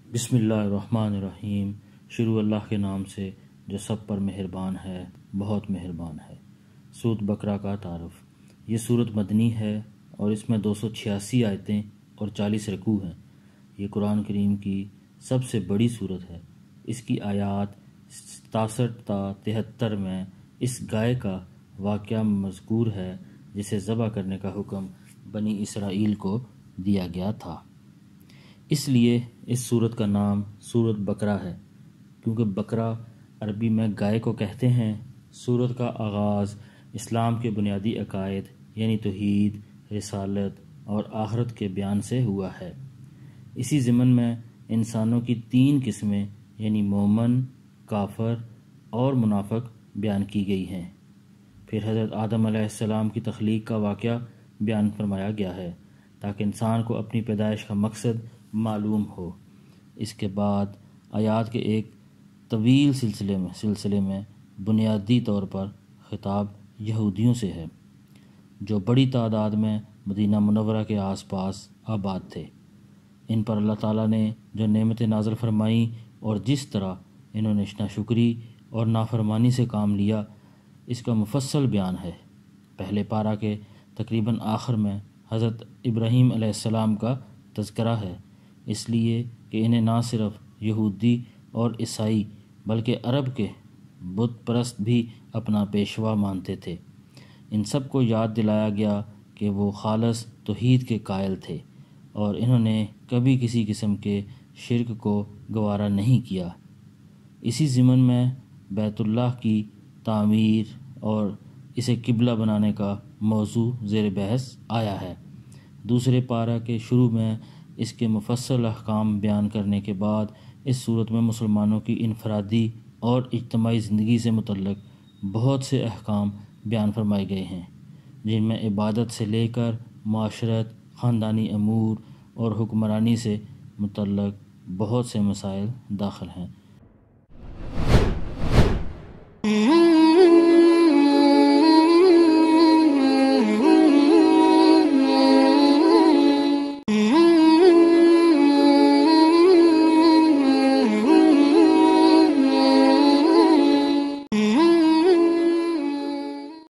بسم اللہ الرحمن الرحیم۔ شروع اللہ کے نام سے جو سب پر مہربان ہے، بہت مہربان ہے۔ سورۃ بقرہ کا تعارف۔ یہ سورت مدنی ہے اور اس میں 286 آیتیں اور 40 رکوع ہیں۔ یہ قرآن کریم کی سب سے بڑی سورت ہے۔ اس کی آیات 67 تا 73 میں اس گائے کا واقعہ مذکور ہے جسے ذبح کرنے کا حکم بنی اسرائیل کو دیا گیا تھا۔ اس لیے اس سورت کا نام سورۃ بقرہ ہے، کیونکہ بقرہ عربی میں گائے کو کہتے ہیں۔ سورت کا آغاز اسلام کے بنیادی عقائد یعنی توحید، رسالت اور آخرت کے بیان سے ہوا ہے۔ اسی ضمن میں انسانوں کی 3 قسمیں یعنی مومن، کافر اور منافق بیان کی گئی ہیں۔ پھر حضرت آدم علیہ السلام کی تخلیق کا واقعہ بیان فرمایا گیا ہے تاکہ انسان کو اپنی پیدائش کا مقصد معلوم ہو۔ اس کے بعد آیات کے ایک طویل سلسلے میں بنیادی طور پر خطاب یہودیوں سے ہے، جو بڑی تعداد میں مدینہ منورہ کے آس پاس آباد تھے۔ ان پر اللہ تعالیٰ نے جو نعمتیں نازل فرمائیں اور جس طرح انہوں نے ناشکری اور نافرمانی سے کام لیا، اس کا مفصل بیان ہے۔ پہلے پارہ کے تقریباً آخر میں حضرت ابراہیم علیہ السلام کا تذکرہ ہے، اس لیے کہ انہیں نہ صرف یہودی اور عیسائی بلکہ عرب کے بت پرست بھی اپنا پیشوا مانتے تھے۔ ان سب کو یاد دلایا گیا کہ وہ خالص توحید کے قائل تھے اور انہوں نے کبھی کسی قسم کے شرک کو گوارا نہیں کیا۔ اسی ضمن میں بیت اللہ کی تعمیر اور اسے قبلہ بنانے کا موضوع زیر بحث آیا ہے۔ دوسرے پارہ کے شروع میں اس کے مفصل احکام بیان کرنے کے بعد اس صورت میں مسلمانوں کی انفرادی اور اجتماعی زندگی سے متعلق بہت سے احکام بیان فرمائے گئے ہیں، جن میں عبادت سے لے کر معاشرت، خاندانی امور اور حکمرانی سے متعلق بہت سے مسائل داخل ہیں۔